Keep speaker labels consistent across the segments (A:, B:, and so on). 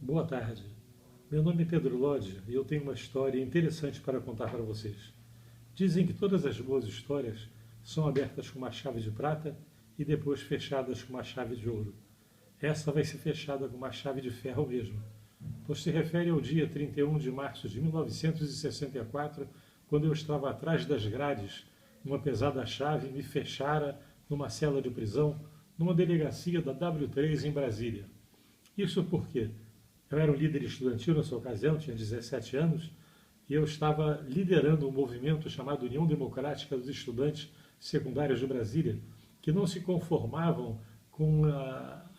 A: Boa tarde. Meu nome é Pedro Lodge e eu tenho uma história interessante para contar para vocês. Dizem que todas as boas histórias são abertas com uma chave de prata e depois fechadas com uma chave de ouro. Essa vai ser fechada com uma chave de ferro mesmo, pois se refere ao dia 31 de março de 1964, quando eu estava atrás das grades, uma pesada chave me fechara numa cela de prisão, numa delegacia da W3 em Brasília. Isso porque eu era um líder estudantil nessa ocasião, tinha 17 anos, e eu estava liderando um movimento chamado União Democrática dos Estudantes Secundários de Brasília, que não se conformavam com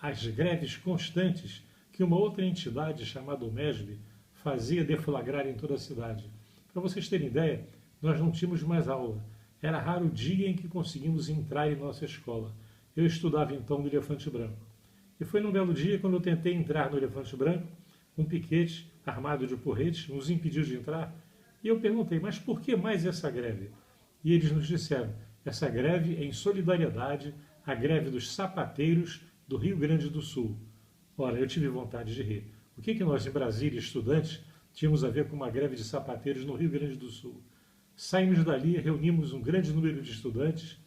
A: as greves constantes que uma outra entidade chamada MESB fazia deflagrar em toda a cidade. Para vocês terem ideia, nós não tínhamos mais aula. Era raro o dia em que conseguimos entrar em nossa escola. Eu estudava então no Elefante Branco. E foi num belo dia, quando eu tentei entrar no Elefante Branco, um piquete armado de porretes nos impediu de entrar. E eu perguntei, mas por que mais essa greve? E eles nos disseram, essa greve é em solidariedade à greve dos sapateiros do Rio Grande do Sul. Ora, eu tive vontade de rir. O que nós, em Brasília, estudantes, tínhamos a ver com uma greve de sapateiros no Rio Grande do Sul? Saímos dali, reunimos um grande número de estudantes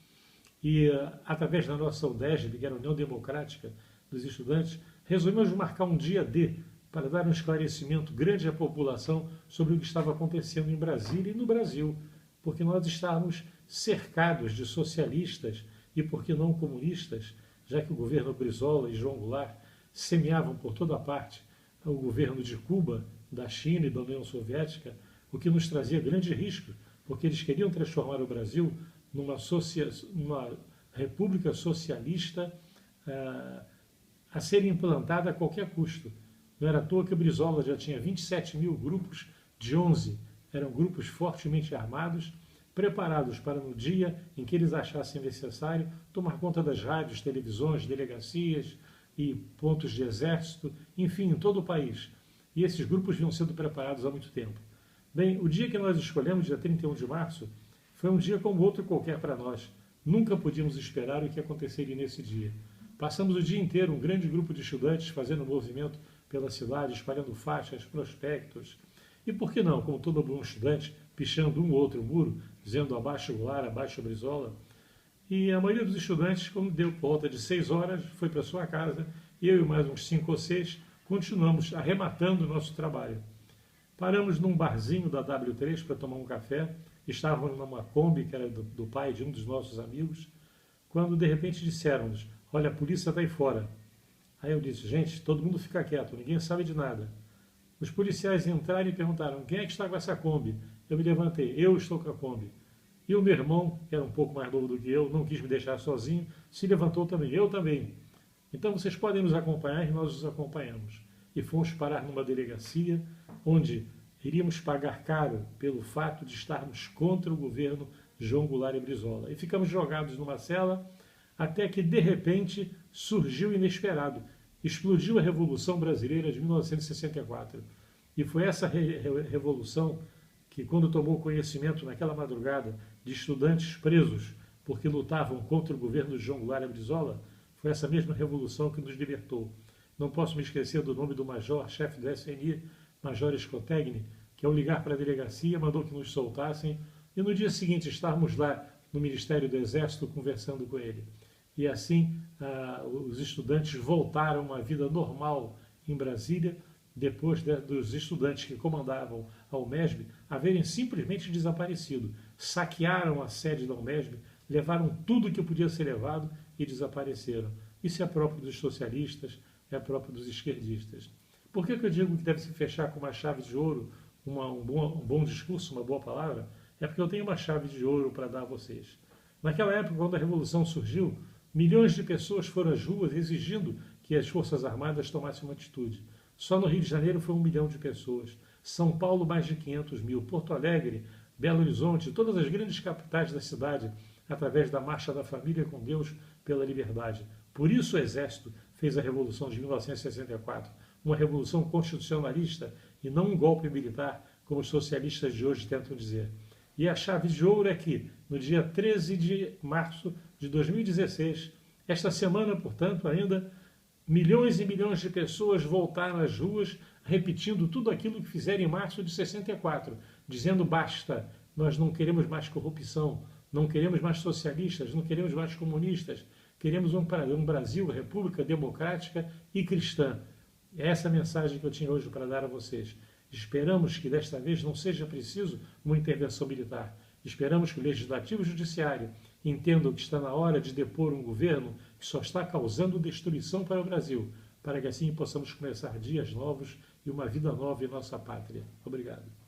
A: e, através da nossa UDESB, que era a União Democrática dos Estudantes, resolvemos marcar um dia D para dar um esclarecimento grande à população sobre o que estava acontecendo em Brasília e no Brasil, porque nós estávamos cercados de socialistas e, por que não, comunistas, já que o governo Brizola e João Goulart semeavam por toda parte o governo de Cuba, da China e da União Soviética, o que nos trazia grande risco, porque eles queriam transformar o Brasil numa república socialista a ser implantada a qualquer custo. Não era à toa que o Brizola já tinha 27 mil grupos de 11. Eram grupos fortemente armados, preparados para, no dia em que eles achassem necessário, tomar conta das rádios, televisões, delegacias e pontos de exército, enfim, em todo o país. E esses grupos vinham sendo preparados há muito tempo. Bem, o dia que nós escolhemos, dia 31 de março, foi um dia como outro qualquer para nós. Nunca podíamos esperar o que aconteceria nesse dia. Passamos o dia inteiro, um grande grupo de estudantes fazendo movimento pela cidade, espalhando faixas, prospectos. E por que não, como todo bom estudante, pichando um ou outro muro, dizendo abaixo Goulart, abaixo Brizola. E a maioria dos estudantes, quando deu por volta de 6 horas, foi para sua casa, eu e mais uns 5 ou 6 continuamos arrematando o nosso trabalho. Paramos num barzinho da W3 para tomar um café, estávamos numa Kombi, que era do pai de um dos nossos amigos, quando de repente disseram-nos, olha, a polícia está aí fora. Aí eu disse, gente, todo mundo fica quieto, ninguém sabe de nada. Os policiais entraram e perguntaram, quem é que está com essa Kombi? Eu me levantei, eu estou com a Kombi. E o meu irmão, que era um pouco mais novo do que eu, não quis me deixar sozinho, se levantou também, eu também. Então vocês podem nos acompanhar e nós os acompanhamos. E fomos parar numa delegacia onde iríamos pagar caro pelo fato de estarmos contra o governo João Goulart e Brizola. E ficamos jogados numa cela até que, de repente, surgiu o inesperado. Explodiu a Revolução Brasileira de 1964. E foi essa revolução que, quando tomou conhecimento naquela madrugada de estudantes presos porque lutavam contra o governo de João Goulart e Brizola, foi essa mesma revolução que nos libertou. Não posso me esquecer do nome do major, chefe do SNI, Major Escotegni, que ao ligar para a delegacia mandou que nos soltassem e no dia seguinte estávamos lá no Ministério do Exército conversando com ele. E assim os estudantes voltaram a uma vida normal em Brasília, depois dos estudantes que comandavam a UMESB haverem simplesmente desaparecido. Saquearam a sede da UMESB, levaram tudo que podia ser levado e desapareceram. Isso é próprio dos socialistas, é próprio dos esquerdistas. Por que eu digo que deve se fechar com uma chave de ouro, um bom discurso, uma boa palavra? É porque eu tenho uma chave de ouro para dar a vocês. Naquela época, quando a Revolução surgiu, milhões de pessoas foram às ruas exigindo que as Forças Armadas tomassem uma atitude. Só no Rio de Janeiro foi 1 milhão de pessoas. São Paulo, mais de 500 mil. Porto Alegre, Belo Horizonte, todas as grandes capitais da cidade, através da Marcha da Família com Deus pela Liberdade. Por isso o Exército fez a Revolução de 1964, uma revolução constitucionalista e não um golpe militar, como os socialistas de hoje tentam dizer. E a chave de ouro é que, no dia 13 de março de 2016, esta semana, portanto, ainda milhões e milhões de pessoas voltaram às ruas repetindo tudo aquilo que fizeram em março de 64, dizendo basta, nós não queremos mais corrupção, não queremos mais socialistas, não queremos mais comunistas, queremos um Brasil, república democrática e cristã. É essa a mensagem que eu tinha hoje para dar a vocês. Esperamos que desta vez não seja preciso uma intervenção militar. Esperamos que o Legislativo e o Judiciário entendam que está na hora de depor um governo que só está causando destruição para o Brasil, para que assim possamos começar dias novos e uma vida nova em nossa pátria. Obrigado.